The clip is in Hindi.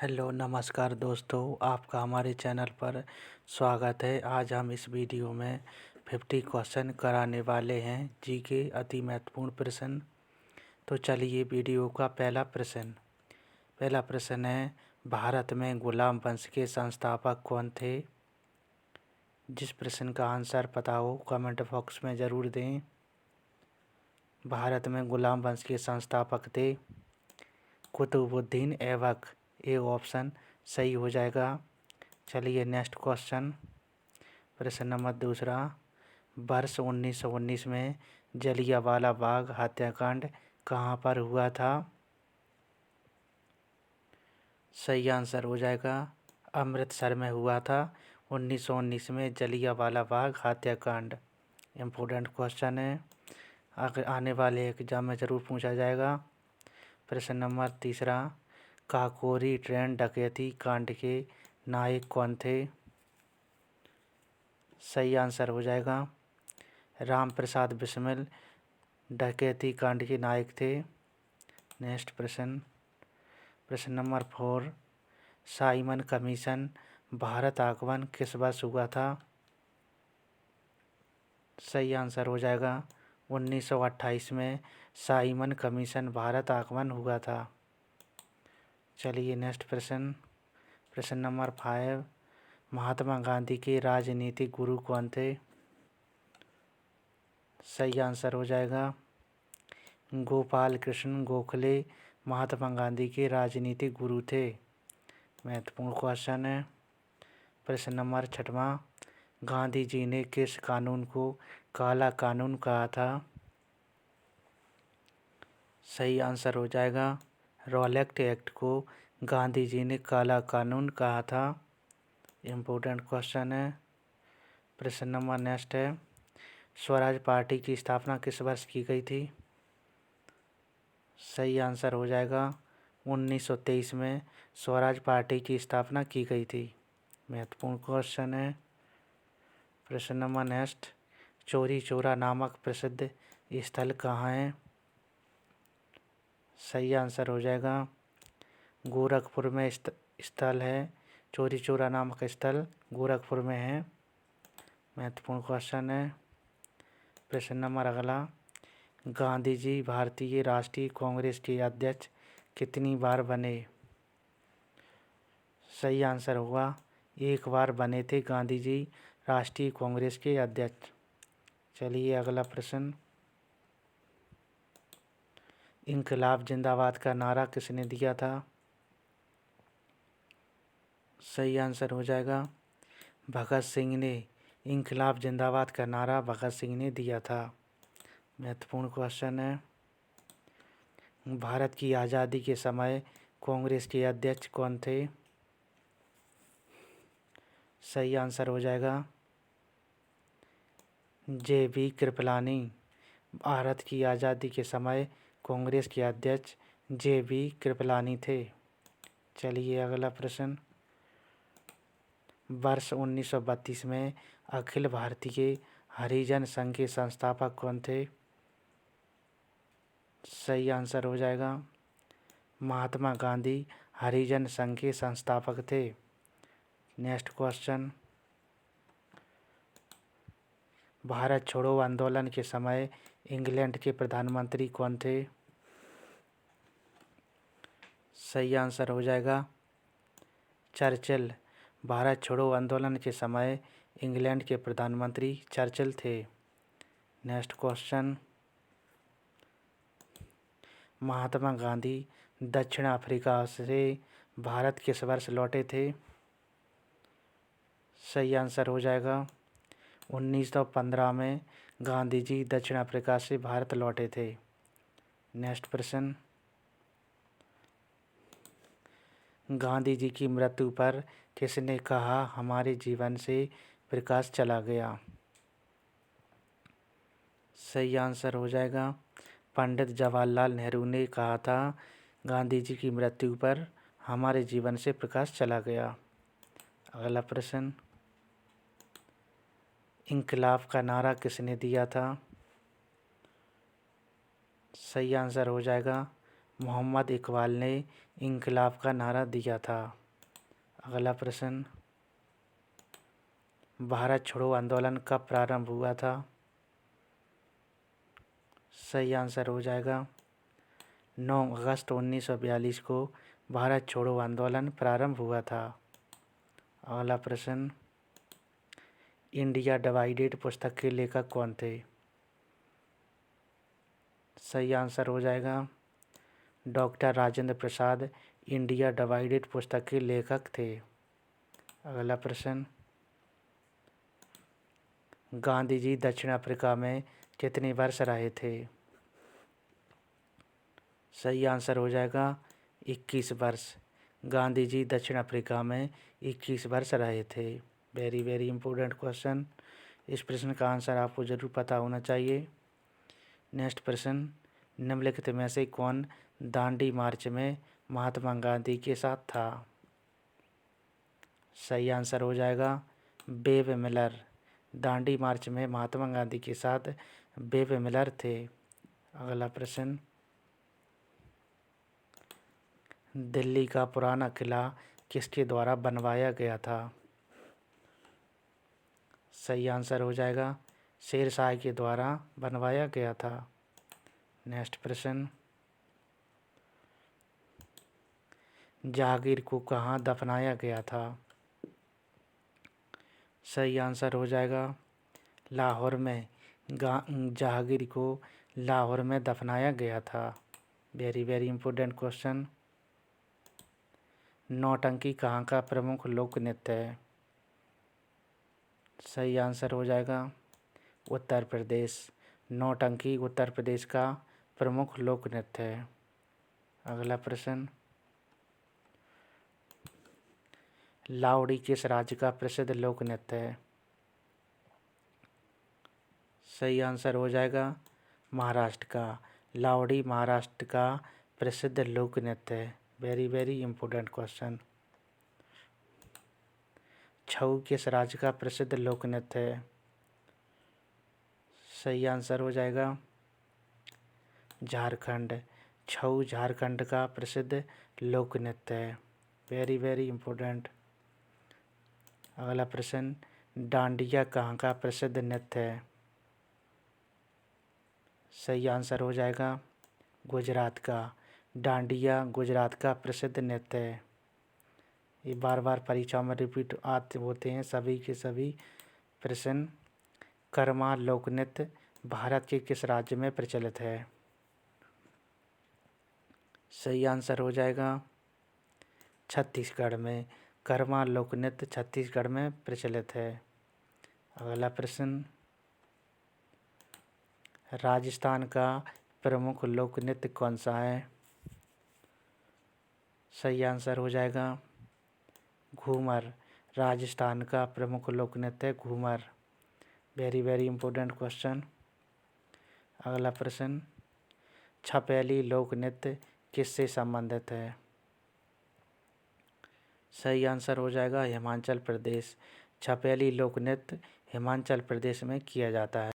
हेलो नमस्कार दोस्तों, आपका हमारे चैनल पर स्वागत है। आज हम इस वीडियो में 50 क्वेश्चन कराने वाले हैं, जी के अति महत्वपूर्ण प्रश्न। तो चलिए वीडियो का पहला प्रश्न है, भारत में गुलाम वंश के संस्थापक कौन थे? जिस प्रश्न का आंसर पता हो कमेंट बॉक्स में ज़रूर दें। भारत में गुलाम वंश के संस्थापक थे कुतुबुद्दीन ऐबक। ए ऑप्शन सही हो जाएगा। चलिए नेक्स्ट क्वेश्चन, प्रश्न नंबर दूसरा, वर्ष 1919 में जलियांवाला बाग हत्याकांड कहाँ पर हुआ था? सही आंसर हो जाएगा अमृतसर में हुआ था। 1919 में जलियांवाला बाग हत्याकांड इम्पोर्टेंट क्वेश्चन है, आगे आने वाले एग्जाम में ज़रूर पूछा जाएगा। प्रश्न नंबर तीसरा, काकोरी ट्रेन डकैती कांड के नायक कौन थे? सही आंसर हो जाएगा राम प्रसाद बिस्मिल डकैती कांड के नायक थे। नेक्स्ट प्रश्न नंबर 4, साइमन कमीशन भारत आगमन किस वर्ष हुआ था? सही आंसर हो जाएगा 1928 में साइमन कमीशन भारत आगमन हुआ था। चलिए नेक्स्ट प्रश्न नंबर 5, महात्मा गांधी के राजनीतिक गुरु कौन थे? सही आंसर हो जाएगा गोपाल कृष्ण गोखले महात्मा गांधी के राजनीतिक गुरु थे। महत्वपूर्ण क्वेश्चन है। प्रश्न नंबर 6, गांधी जी ने किस कानून को काला कानून कहा था? सही आंसर हो जाएगा रॉलेट एक्ट को गांधी जी ने काला कानून कहा था। इम्पोर्टेंट क्वेश्चन है। प्रश्न नंबर नेक्स्ट है, स्वराज पार्टी की स्थापना किस वर्ष की गई थी? सही आंसर हो जाएगा 1923 में स्वराज पार्टी की स्थापना की गई थी। महत्वपूर्ण क्वेश्चन है। प्रश्न नंबर नेक्स्ट, चौरी चौरा नामक प्रसिद्ध स्थल कहाँ है? सही आंसर हो जाएगा गोरखपुर में स्थल है। चौरी चौरा नामक स्थल गोरखपुर में है। महत्वपूर्ण क्वेश्चन है। प्रश्न नंबर अगला, गांधी जी भारतीय राष्ट्रीय कांग्रेस के अध्यक्ष कितनी बार बने? सही आंसर होगा एक बार बने थे गांधी जी राष्ट्रीय कांग्रेस के अध्यक्ष। चलिए अगला प्रश्न, इनकलाब जिंदाबाद का नारा किसने दिया था? सही आंसर हो जाएगा भगत सिंह ने। इनकलाब जिंदाबाद का नारा भगत सिंह ने दिया था। महत्वपूर्ण क्वेश्चन है। भारत की आज़ादी के समय कांग्रेस के अध्यक्ष कौन थे? सही आंसर हो जाएगा जे.बी. कृपलानी। भारत की आज़ादी के समय कांग्रेस के अध्यक्ष जे.बी. कृपलानी थे। चलिए अगला प्रश्न, वर्ष 1932 में अखिल भारतीय हरिजन संघ के संस्थापक कौन थे? सही आंसर हो जाएगा महात्मा गांधी हरिजन संघ के संस्थापक थे। नेक्स्ट क्वेश्चन, भारत छोड़ो आंदोलन के समय इंग्लैंड के प्रधानमंत्री कौन थे? सही आंसर हो जाएगा चर्चिल। भारत छोड़ो आंदोलन के समय इंग्लैंड के प्रधानमंत्री चर्चिल थे। नेक्स्ट क्वेश्चन, महात्मा गांधी दक्षिण अफ्रीका से भारत किस वर्ष लौटे थे? सही आंसर हो जाएगा 1915 में गांधी जी दक्षिण अफ्रीका से भारत लौटे थे। नेक्स्ट प्रश्न, गांधी जी की मृत्यु पर किसने कहा हमारे जीवन से प्रकाश चला गया? सही आंसर हो जाएगा पंडित जवाहरलाल नेहरू ने कहा था गांधी जी की मृत्यु पर हमारे जीवन से प्रकाश चला गया। अगला प्रश्न, इनकलाब का नारा किसने दिया था? सही आंसर हो जाएगा मोहम्मद इकबाल ने इंकलाब का नारा दिया था? अगला प्रश्न, भारत छोड़ो आंदोलन कब प्रारंभ हुआ था? सही आंसर हो जाएगा 9 अगस्त 1942 को भारत छोड़ो आंदोलन प्रारंभ हुआ था। अगला प्रश्न, इंडिया डिवाइडेड पुस्तक के लेखक कौन थे? सही आंसर हो जाएगा doctor Rajendra Prasad India divided पुस्तक के लेखक थे। अगला प्रश्न, गांधी जी दक्षिण अफ्रीका में कितने वर्ष रहे थे? सही आंसर हो जाएगा 21 वर्ष। गांधी जी दक्षिण अफ्रीका में 21 वर्ष रहे थे। Very very important question. इस प्रश्न का आंसर आपको ज़रूर पता होना चाहिए। नेक्स्ट प्रश्न, निम्नलिखित में से कौन दांडी मार्च में महात्मा गांधी के साथ था? सही आंसर हो जाएगा बेब मिलर। दांडी मार्च में महात्मा गांधी के साथ बेब मिलर थे। अगला प्रश्न, दिल्ली का पुराना किला किसके द्वारा बनवाया गया था? सही आंसर हो जाएगा शेरशाह के द्वारा बनवाया गया था। नेक्स्ट प्रश्न, जहांगीर को कहाँ दफनाया गया था? सही आंसर हो जाएगा लाहौर में। जहांगीर को लाहौर में दफनाया गया था। Very very important question. नौटंकी कहाँ का प्रमुख लोक नृत्य है? सही आंसर हो जाएगा उत्तर प्रदेश। नौटंकी उत्तर प्रदेश का प्रमुख लोक नृत्य है। अगला प्रश्न, लावड़ी किस राज्य का प्रसिद्ध लोक नृत्य है? सही आंसर हो जाएगा महाराष्ट्र का। लावड़ी महाराष्ट्र का प्रसिद्ध लोक नृत्य है। Very very important question. Chhau किस राज्य का प्रसिद्ध लोक नृत्य है? सही आंसर हो जाएगा झारखंड। छऊ झारखंड का प्रसिद्ध लोक नृत्य है। Very very important. अगला प्रश्न, डांडिया कहाँ का प्रसिद्ध नृत्य है? सही आंसर हो जाएगा गुजरात का। डांडिया गुजरात का प्रसिद्ध नृत्य है। ये बार बार परीक्षाओं में रिपीट आते होते हैं सभी के सभी प्रश्न। कर्मा लोक नृत्य भारत के किस राज्य में प्रचलित है? सही आंसर हो जाएगा छत्तीसगढ़ में। कर्मा लोक नृत्य छत्तीसगढ़ में प्रचलित है। अगला प्रश्न, राजस्थान का प्रमुख लोक नृत्य कौन सा है? सही आंसर हो जाएगा घूमर। राजस्थान का प्रमुख लोक नृत्य है Ghoomar. Very very important question. अगला प्रश्न, छपेली लोक नृत्य किससे संबंधित है? सही आंसर हो जाएगा हिमाचल प्रदेश। छपेली लोक नृत्य हिमाचल प्रदेश में किया जाता है।